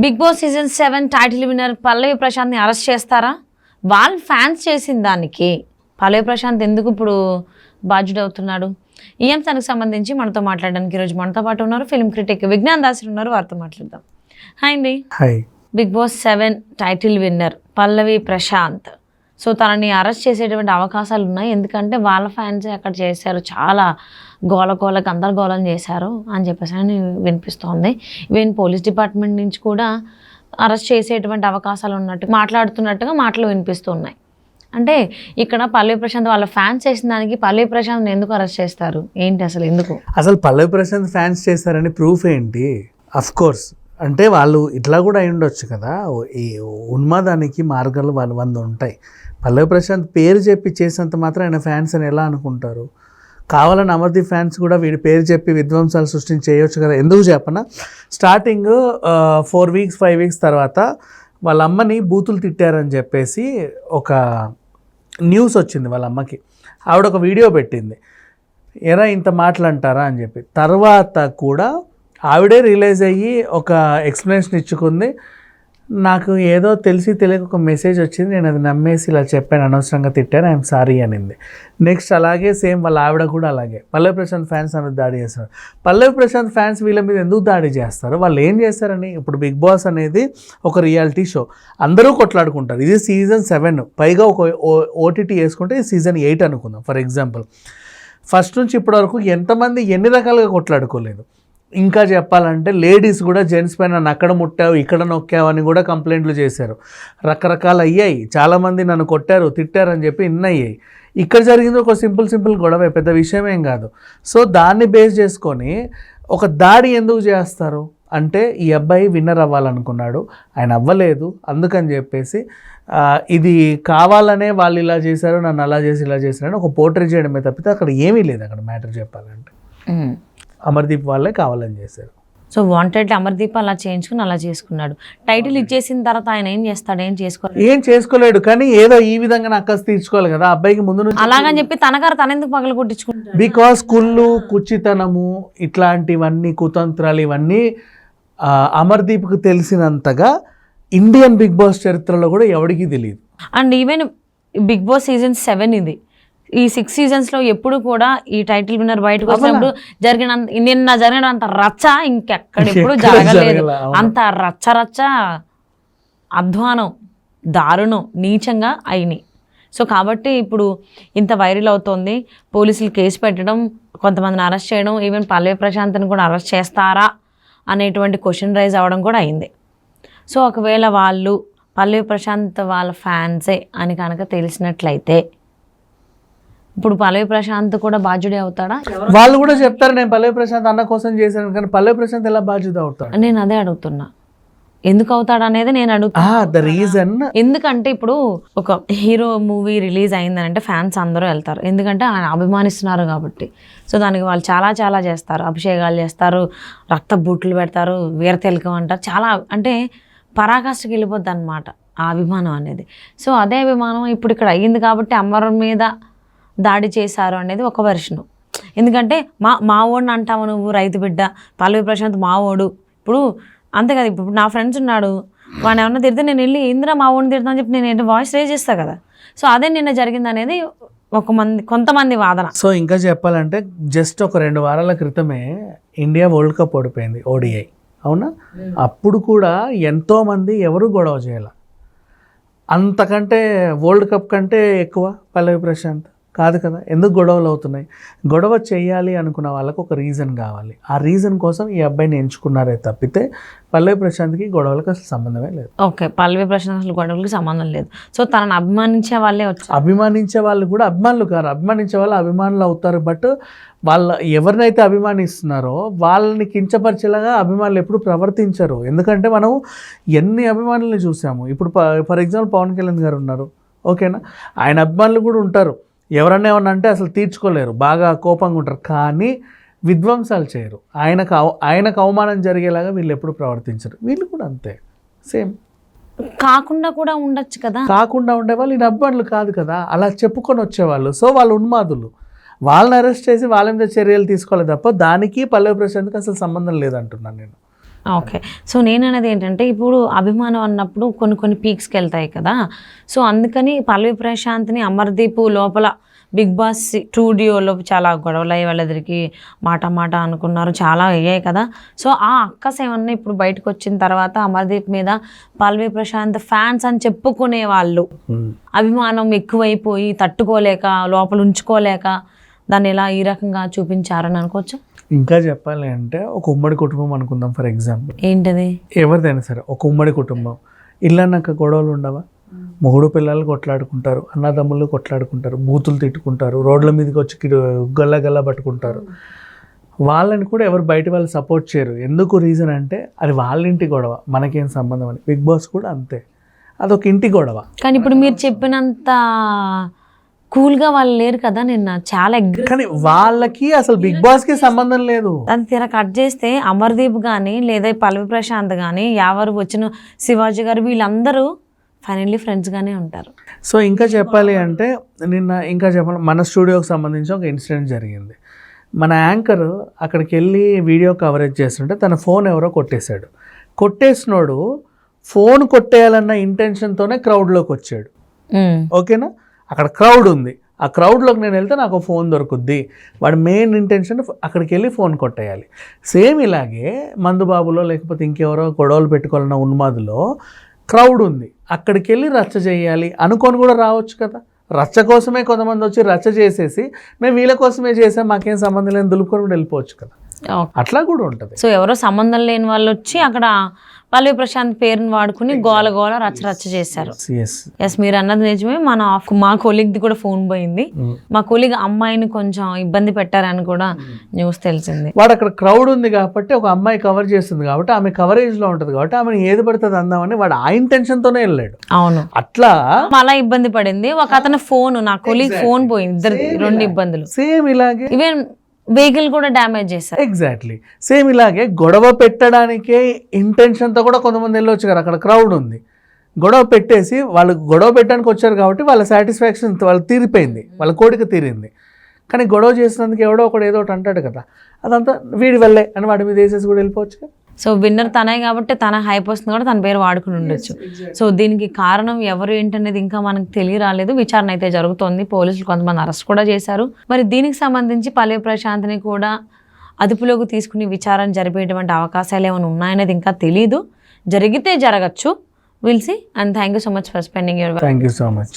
Big Boss season 7 title winner Pallavi ప్రశాంత్ని arrest చేస్తారా? వాళ్ళ ఫ్యాన్స్ చేసిన దానికి పల్లవి ప్రశాంత్ ఎందుకు ఇప్పుడు బాధ్యుడవుతున్నాడు? ఈ అంశానికి సంబంధించి మనతో మాట్లాడడానికి ఈరోజు మనతో పాటు ఉన్నారు ఫిల్మ్ క్రిటిక్ విజ్ఞాన్ దాస్ ఉన్నారు. వారితో మాట్లాడదాం. హాయ్ అండి. Hi. Bigg Boss 7 title winner Pallavi Prashanth, so తనని అరెస్ట్ చేసేటువంటి అవకాశాలు ఉన్నాయి. ఎందుకంటే వాళ్ళ ఫ్యాన్సే అక్కడ చేశారు, చాలా గోల గందరగోళం చేశారు అని చెప్పేసి అని వినిపిస్తోంది. ఈవెన్ పోలీస్ డిపార్ట్మెంట్ నుంచి కూడా అరెస్ట్ చేసేటువంటి అవకాశాలు మాట్లాడుతున్నట్టుగా మాటలు వినిపిస్తున్నాయి. అంటే ఇక్కడ పల్లవి ప్రశాంత్ వాళ్ళ ఫ్యాన్స్ చేసిన దానికి పల్లవి ప్రశాంత్ ఎందుకు అరెస్ట్ చేస్తారు? ఏంటి అసలు ఎందుకు? అసలు పల్లవి ప్రశాంత్ ఫ్యాన్స్ చేస్తారని ప్రూఫ్ ఏంటి? అఫ్ కోర్స్ అంటే వాళ్ళు ఇట్లా కూడా అయి ఉండొచ్చు కదా. ఈ ఉన్మాదానికి మార్గాలు 100 ఉంటాయి. పల్లవి ప్రశాంత్ పేరు చెప్పి చేసినంత మాత్రం ఆయన ఫ్యాన్స్ అని ఎలా అనుకుంటారు? కావాలని అమర్దీప్ ఫ్యాన్స్ కూడా వీడి పేరు చెప్పి విధ్వంసాలు సృష్టించి చేయొచ్చు కదా. ఎందుకు చెప్పనా, స్టార్టింగ్ 4 వీక్స్ 5 వీక్స్ తర్వాత వాళ్ళ అమ్మని బూతులు తిట్టారని చెప్పేసి ఒక న్యూస్ వచ్చింది. వాళ్ళ అమ్మకి ఆవిడ ఒక వీడియో పెట్టింది, ఎరా ఇంత మాటలంటారా అని చెప్పి. తర్వాత కూడా ఆవిడే రియలైజ్ అయ్యి ఒక ఎక్స్ప్లెనేషన్ ఇచ్చుకుంది. నాకు ఏదో తెలిసి తెలియక ఒక మెసేజ్ వచ్చింది, నేను అది నమ్మేసి ఇలా చెప్పాను, అనవసరంగా తిట్టాను, ఐఎమ్ సారీ అనింది. నెక్స్ట్ అలాగే సేమ్ వాళ్ళ ఆవిడ కూడా అలాగే పల్లవి ప్రశాంత్ ఫ్యాన్స్ అనేది దాడి చేస్తారు. పల్లవి ప్రశాంత్ ఫ్యాన్స్ వీళ్ళ మీద ఎందుకు దాడి చేస్తారు? వాళ్ళు ఏం చేస్తారని? ఇప్పుడు బిగ్ బాస్ అనేది ఒక రియాలిటీ షో, అందరూ కొట్లాడుకుంటారు. ఇది సీజన్ 7, పైగా ఒక ఓటీటీ వేసుకుంటే ఇది సీజన్ 8 అనుకుందాం ఫర్ ఎగ్జాంపుల్. ఫస్ట్ నుంచి ఇప్పటి వరకు ఎంతమంది ఎన్ని రకాలుగా కొట్లాడుకోలేదు. ఇంకా చెప్పాలంటే లేడీస్ కూడా జెంట్స్ పైన నన్ను అక్కడ ముట్టావు ఇక్కడ నొక్కావు అని కూడా కంప్లైంట్లు చేశారు. రకరకాలు అయ్యాయి. చాలామంది నన్ను కొట్టారు తిట్టారు అని చెప్పి ఇన్ని అయ్యాయి. ఇక్కడ జరిగింది ఒక సింపుల్ గొడవ, పెద్ద విషయం ఏం కాదు. సో దాన్ని బేస్ చేసుకొని ఒక దాడి ఎందుకు చేస్తారు అంటే, ఈ అబ్బాయి విన్నర్ అవ్వాలనుకున్నాడు, ఆయన అవ్వలేదు, అందుకని చెప్పేసి ఇది కావాలనే వాళ్ళు ఇలా చేశారు, నన్ను అలా చేసి ఇలా చేశారని ఒక పోర్ట్రే చేయడమే తప్పితే అక్కడ ఏమీ లేదు. అక్కడ మ్యాటర్ చెప్పాలంటే అమర్దీప్ వాళ్ళే కావాలని చేశారు. సో వాంటెడ్ అమర్దీప్ అలా చేయించుకుని అలా చేసుకున్నాడు. టైటిల్ ఇచ్చేసిన తర్వాత ఆయన ఏం చేస్తాడు? ఏం చేసుకోలేడు. కానీ ఏదో ఈ విధంగా అక్కస్ తీర్చుకోవాలి కదా అబ్బాయికి ముందు నుంచి. అలాగని చెప్పి తనగారు తనెందుకు పగల కొట్టించుకుంటాడు? బికాస్ కుళ్ళు కుచ్చితనము ఇట్లాంటివన్నీ కుతంత్రాలు ఇవన్నీ అమర్దీప్కి తెలిసినంతగా ఇండియన్ బిగ్ బాస్ చరిత్రలో కూడా ఎవరికి తెలియదు. And even Bigg Boss season 7 ఇది, ఈ 6 సీజన్స్లో ఎప్పుడు కూడా ఈ టైటిల్ విన్నర్ బయటకు వచ్చినప్పుడు నిన్న జరిగినంత రచ్చ ఇంకెక్కడ ఎప్పుడు జరగలేదు. అంత రచ్చ అధ్వానం, దారుణం, నీచంగా అయినాయి. సో కాబట్టి ఇప్పుడు ఇంత వైరల్ అవుతోంది. పోలీసులు కేసు పెట్టడం, కొంతమందిని అరెస్ట్ చేయడం, ఈవెన్ పల్లవి ప్రశాంత్ని కూడా అరెస్ట్ చేస్తారా అనేటువంటి క్వశ్చన్ రైజ్ అవ్వడం కూడా అయింది. సో ఒకవేళ వాళ్ళు పల్లవి ప్రశాంత్ వాళ్ళ ఫ్యాన్సే అని కనుక తెలిసినట్లయితే ఇప్పుడు పల్లవి ప్రశాంత్ కూడా బాధ్యుడే అవుతాడా? వాళ్ళు కూడా చెప్తారు నేను పల్లవి ప్రశాంత్ అన్న కోసం చేశాను, కానీ పల్లవి ప్రశాంత్ ఎలా బాధ్యత అవుతాడు? నేను అదే అడుగుతున్నా, ఎందుకు అవుతాడు అనేది నేను అడుగుతున్నా. రీజన్ ఎందుకంటే ఇప్పుడు ఒక హీరో మూవీ రిలీజ్ అయిందని ఫ్యాన్స్ అందరూ వెళ్తారు, ఎందుకంటే ఆయన అభిమానిస్తున్నారు కాబట్టి. సో దానికి వాళ్ళు చాలా చేస్తారు, అభిషేకాలు చేస్తారు, రక్త బూట్లు పెడతారు, వీరతెలకం అంటారు, చాలా అంటే పరాకాష్ఠకి వెళ్ళిపోద్ది అనమాట ఆ అభిమానం అనేది. సో అదే అభిమానం ఇప్పుడు ఇక్కడ అయ్యింది కాబట్టి అమర్ మీద దాడి చేశారు అనేది ఒక వెర్షను. ఎందుకంటే మా ఓడిని అంటావు నువ్వు, రైతు బిడ్డ పల్లవి ప్రశాంత్ మా ఓడు. ఇప్పుడు అంతే కదా, ఇప్పుడు నా ఫ్రెండ్స్ ఉన్నాడు, వాడిని ఏమన్నా తిడితే నేను వెళ్ళి ఇందిరా మా ఓడిని తిడతా అని చెప్పి నేను వాయిస్ రేజ్ చేస్తాను కదా. సో అదే నిన్న జరిగింది అనేది కొంతమంది వాదన. సో ఇంకా చెప్పాలంటే జస్ట్ ఒక 2 వారాల క్రితమే ఇండియా వరల్డ్ కప్ ఓడిపోయింది, ODI, అవునా? అప్పుడు కూడా ఎంతోమంది ఎవరు గొడవ చేయాల. అంతకంటే వరల్డ్ కప్ కంటే ఎక్కువ పల్లవి ప్రశాంత్ కాదు కదా. ఎందుకు గొడవలు అవుతున్నాయి? గొడవ చేయాలి అనుకున్న వాళ్ళకు ఒక రీజన్ కావాలి. ఆ రీజన్ కోసం ఈ అబ్బాయిని ఎంచుకున్నారే తప్పితే పల్లవి ప్రశాంత్కి గొడవలకు అసలు సంబంధమే లేదు. ఓకే, పల్లవి ప్రశాంత్ అసలు గొడవలకి సంబంధం లేదు. సో తనను అభిమానించే వాళ్ళే వచ్చారు. అభిమానించే వాళ్ళు కూడా అభిమానులు కాదు, అభిమానించే వాళ్ళు అభిమానులు అవుతారు. బట్ వాళ్ళ ఎవరినైతే అభిమానిస్తున్నారో వాళ్ళని కించపరిచేలాగా అభిమానులు ఎప్పుడు ప్రవర్తించరు. ఎందుకంటే మనం ఎన్ని అభిమానుల్ని చూసాము. ఇప్పుడు ఫర్ ఎగ్జాంపుల్ పవన్ కళ్యాణ్ గారు ఉన్నారు, ఓకేనా, ఆయన అభిమానులు కూడా ఉంటారు. ఎవరన్నా ఏమన్నా అంటే అసలు తీర్చుకోలేరు, బాగా కోపంగా ఉంటారు, కానీ విధ్వంసాలు చేయరు. ఆయనకు అవమానం జరిగేలాగా వీళ్ళు ఎప్పుడు ప్రవర్తించరు. వీళ్ళు కూడా అంతే సేమ్. కాకుండా కూడా ఉండొచ్చు కదా. కాకుండా ఉండేవాళ్ళు ఈ అభిమానులు కాదు కదా, అలా చెప్పుకొని వచ్చేవాళ్ళు. సో వాళ్ళు ఉన్మాదులు, వాళ్ళని అరెస్ట్ చేసి వాళ్ళ మీద చర్యలు తీసుకోవాలి తప్ప దానికి పల్లవి ప్రశాంత్కి అసలు సంబంధం లేదంటున్నాను నేను. ఓకే. సో నేననేది ఏంటంటే ఇప్పుడు అభిమానం అన్నప్పుడు కొన్ని పీక్స్కి వెళ్తాయి కదా. సో అందుకని పల్లవి ప్రశాంత్ని అమర్దీప్ లోపల బిగ్ బాస్ స్టూడియోలో చాలా గొడవలు అయ్యి వాళ్ళిద్దరికి మాట అనుకున్నారు, చాలా అయ్యాయి కదా. సో ఆ అక్కస్ ఏమన్నా ఇప్పుడు బయటకు వచ్చిన తర్వాత అమర్దీప్ మీద పల్లవి ప్రశాంత్ ఫ్యాన్స్ అని చెప్పుకునే వాళ్ళు అభిమానం ఎక్కువైపోయి తట్టుకోలేక లోపల ఉంచుకోలేక దాన్ని ఇలా ఈ రకంగా చూపించారని అనుకోవచ్చు. ఇంకా చెప్పాలి అంటే ఒక ఉమ్మడి కుటుంబం అనుకుందాం ఫర్ ఎగ్జాంపుల్. ఏంటది? ఎవరిదైనా సరే ఒక ఉమ్మడి కుటుంబం, ఇళ్ళన్నాక గొడవలు ఉండవా? మొగుడు పిల్లలు కొట్లాడుకుంటారు, అన్నదమ్ములు కొట్లాడుకుంటారు, బూతులు తిట్టుకుంటారు, రోడ్ల మీదకి వచ్చి గల్ల పట్టుకుంటారు. వాళ్ళని కూడా ఎవరు బయట వాళ్ళు సపోర్ట్ చేయరు. ఎందుకు రీజన్ అంటే అది వాళ్ళ ఇంటి గొడవ, మనకేం సంబంధం అని. బిగ్ బాస్ కూడా అంతే, అదొక ఇంటి గొడవ. కానీ ఇప్పుడు మీరు చెప్పినంత కూల్గా వాళ్ళు లేరు కదా. నిన్న చాలా కానీ వాళ్ళకి అసలు బిగ్ బాస్కి సంబంధం లేదు. దాన్ని తీరా కట్ చేస్తే అమర్దీప్ కానీ లేదా పల్లవి ప్రశాంత్ కానీ ఎవరు వచ్చిన శివాజీ గారు వీళ్ళందరూ ఫైనల్లీ ఫ్రెండ్స్గానే ఉంటారు. సో ఇంకా చెప్పాలి అంటే మన స్టూడియోకి సంబంధించి ఒక ఇన్సిడెంట్ జరిగింది. మన యాంకర్ అక్కడికి వెళ్ళి వీడియో కవరేజ్ చేస్తుంటే తన ఫోన్ ఎవరో కొట్టేశాడు. కొట్టేసినోడు ఫోన్ కొట్టేయాలన్న ఇంటెన్షన్తోనే క్రౌడ్లోకి వచ్చాడు. ఓకేనా, అక్కడ క్రౌడ్ ఉంది, ఆ క్రౌడ్లోకి నేను వెళ్తే నాకు ఫోన్ దొరుకుద్ది. వాడి మెయిన్ ఇంటెన్షన్ అక్కడికి వెళ్ళి ఫోన్ కొట్టేయాలి. సేమ్ ఇలాగే మందుబాబులో లేకపోతే ఇంకెవరో గొడవలు పెట్టుకోవాలన్న ఉన్మాదులో క్రౌడ్ ఉంది, అక్కడికి వెళ్ళి రచ్చ చేయాలి అనుకొని కూడా రావచ్చు కదా. రచ్చ కోసమే కొంతమంది వచ్చి రచ్చ చేసేసి మేము వీళ్ళ కోసమే చేసాం మాకేం సంబంధం లేని దులుపుకొని కూడా వెళ్ళిపోవచ్చు కదా. అట్లా కూడా ఉంటుంది. సో ఎవరో సంబంధం లేని వాళ్ళు వచ్చి అక్కడ పల్లవి ప్రశాంత్ పేరుని వాడుకుని గోల రచ్చ చేశారు. ఎస్, మీరు అన్నది నిజమే. మా కొలీగ్ది కూడా ఫోన్ పోయింది. మా కొలీగ్ అమ్మాయిని కొంచెం ఇబ్బంది పెట్టారని కూడా న్యూస్ తెలిసింది. వాడు అక్కడ క్రౌడ్ ఉంది కాబట్టి ఒక అమ్మాయి కవర్ చేస్తుంది కాబట్టి ఆమె కవరేజ్ లో ఉంటుంది కాబట్టి ఆమెను ఏది పడుతుంది అందామని వాడు ఆ ఇంటెన్షన్ తోనే వెళ్ళాడు. అవును, అట్లా అలా ఇబ్బంది పడింది. ఒక అతని ఫోన్, నా కొలీగ్ ఫోన్ పోయింది. ఇద్దరు రెండు ఇబ్బందులు. సేమ్ ఇలాగే ఈవెన్ వెహికల్ కూడా డ్యామేజ్ చేశారు. ఎగ్జాక్ట్లీ సేమ్ ఇలాగే గొడవ పెట్టడానికే ఇంటెన్షన్తో కూడా కొంతమంది వెళ్ళొచ్చు కదా. అక్కడ క్రౌడ్ ఉంది, గొడవ పెట్టేసి వాళ్ళు గొడవ పెట్టడానికి వచ్చారు కాబట్టి వాళ్ళ సాటిస్ఫాక్షన్ వాళ్ళు తీరిపోయింది, వాళ్ళ కోరిక తీరింది. కానీ గొడవ చేసినందుకు ఎవడో ఒకడు ఏదో ఒకటి అంటాడు కదా, అదంతా వీడి వల్లే అని వాడి మీద వేసేసి కూడా వెళ్ళిపోవచ్చు కదా. సో విన్నర్ తనే కాబట్టి తన హైప్ వస్తుంది కూడా తన పేరు వాడుకుని ఉండొచ్చు. సో దీనికి కారణం ఎవరు ఏంటనేది ఇంకా మనకు తెలియరాలేదు. విచారణ అయితే జరుగుతోంది. పోలీసులు కొంతమంది అరెస్ట్ కూడా చేశారు. మరి దీనికి సంబంధించి పల్లవి ప్రశాంత్ని కూడా అదుపులోకి తీసుకుని విచారణ జరిపేటువంటి అవకాశాలు ఏమైనా ఉన్నాయనేది ఇంకా తెలీదు. జరిగితే జరగచ్చు. Will see. And thank you so much for spending your. Thank you so much.